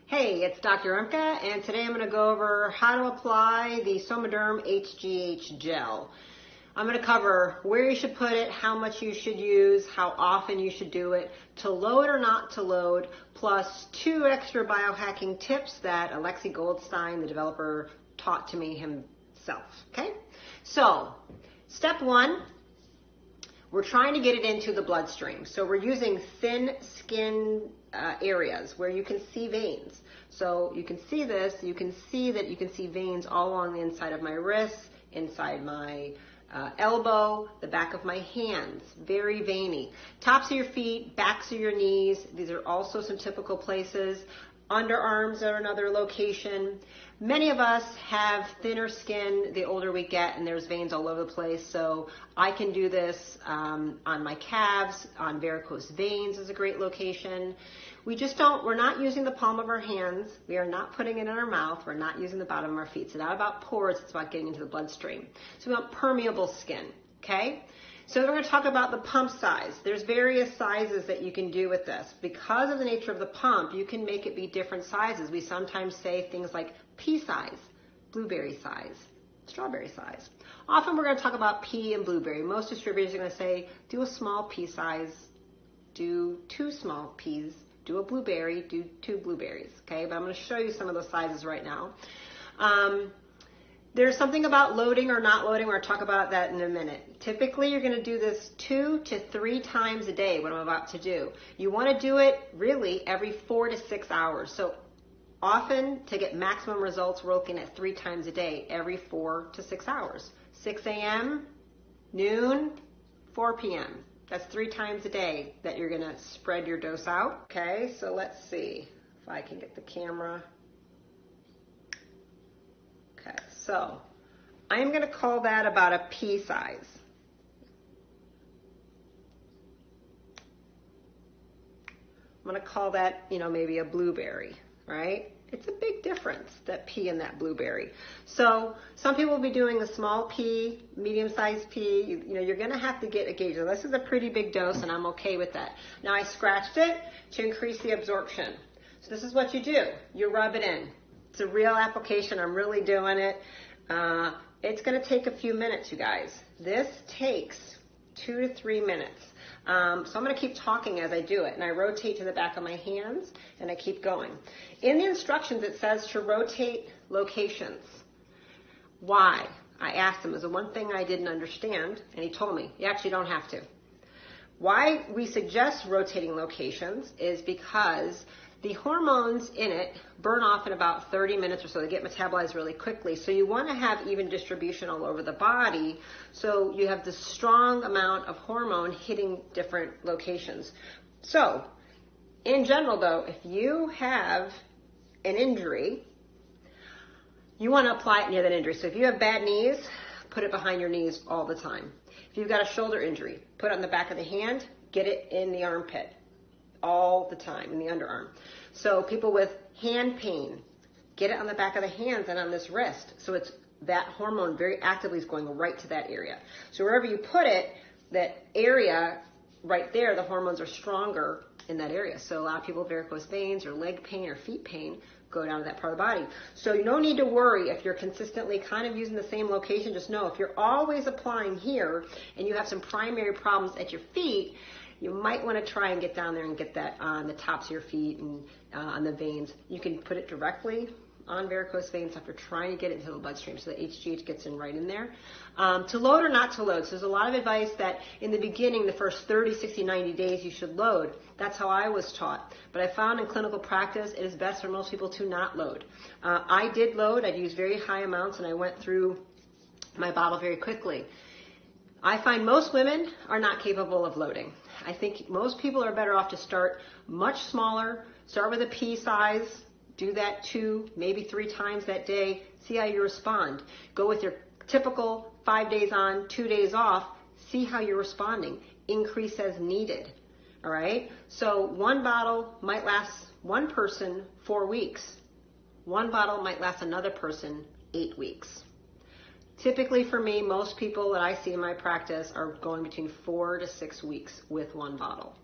Hey, it's Dr. Rimka, and today I'm going to go over how to apply the Somaderm HGH gel. I'm going to cover where you should put it, how much you should use, how often you should do it, to load or not to load, plus 2 extra biohacking tips that Alexi Goldstein, the developer, taught to me himself. Okay? So, step 1. We're trying to get it into the bloodstream. So we're using thin skin areas where you can see veins. So you can see this, you can see veins all along the inside of my wrists, inside my elbow, the back of my hands, very veiny. Tops of your feet, backs of your knees, these are also some typical places. Underarms are another location. Many of us have thinner skin the older we get, and there's veins all over the place. So I can do this on my calves, on varicose veins is a great location. We're not using the palm of our hands. We are not putting it in our mouth. We're not using the bottom of our feet. It's not about pores, it's about getting into the bloodstream. So we want permeable skin, okay? So we're going to talk about the pump size. There's various sizes that you can do with this. Because of the nature of the pump, you can make it be different sizes. We sometimes say things like pea size, blueberry size, strawberry size. Often we're going to talk about pea and blueberry. Most distributors are going to say, do a small pea size, do 2 small peas, do a blueberry, do 2 blueberries, okay? But I'm going to show you some of those sizes right now. There's something about loading or not loading. We're going to talk about that in a minute. Typically, you're going to do this 2 to 3 times a day, what I'm about to do. You want to do it really every 4 to 6 hours. So often, to get maximum results, we're looking at 3 times a day, every 4 to 6 hours. 6 a.m., noon, 4 p.m. That's 3 times a day that you're going to spread your dose out. Okay, so let's see if I can get the camera. Okay, so I'm going to call that about a pea size. I'm going to call that, maybe a blueberry, right? It's a big difference, that pea and that blueberry. So some people will be doing a small pea, medium-sized pea. You're going to have to get a gauge. This is a pretty big dose, and I'm okay with that. Now I scratched it to increase the absorption. So this is what you do. You rub it in. It's a real application. I'm really doing it. It's going to take a few minutes, you guys. This takes 2 to 3 minutes. So I'm going to keep talking as I do it. And I rotate to the back of my hands, and I keep going. In the instructions, it says to rotate locations. Why? I asked him. It was the one thing I didn't understand, and he told me, you actually don't have to. Why we suggest rotating locations is because the hormones in it burn off in about 30 minutes or so. They get metabolized really quickly. So you want to have even distribution all over the body so you have this strong amount of hormone hitting different locations. So in general, though, if you have an injury, you want to apply it near that injury. So if you have bad knees, put it behind your knees all the time. If you've got a shoulder injury, put it on the back of the hand, get it in the armpit all the time, in the underarm. So people with hand pain, get it on the back of the hands and on this wrist. So it's that hormone very actively is going right to that area. So wherever you put it, that area right there, the hormones are stronger in that area. So a lot of people with varicose veins or leg pain or feet pain go down to that part of the body. So you don't need to worry if you're consistently kind of using the same location. Just know if you're always applying here and you have some primary problems at your feet, you might want to try and get down there and get that on the tops of your feet and on the veins. You can put it directly on varicose veins after trying to get it into the bloodstream so the HGH gets in right in there. To load or not to load. So there's a lot of advice that in the beginning, the first 30, 60, 90 days, you should load. That's how I was taught. But I found in clinical practice, it is best for most people to not load. I did load. I'd use very high amounts, and I went through my bottle very quickly. I find most women are not capable of loading. I think most people are better off to start much smaller, start with a pea size, do that 2, maybe 3 times that day, see how you respond. Go with your typical 5 days on, 2 days off, see how you're responding. Increase as needed, all right? So 1 bottle might last one person 4 weeks. 1 bottle might last another person 8 weeks. Typically for me, most people that I see in my practice are going between 4 to 6 weeks with 1 bottle.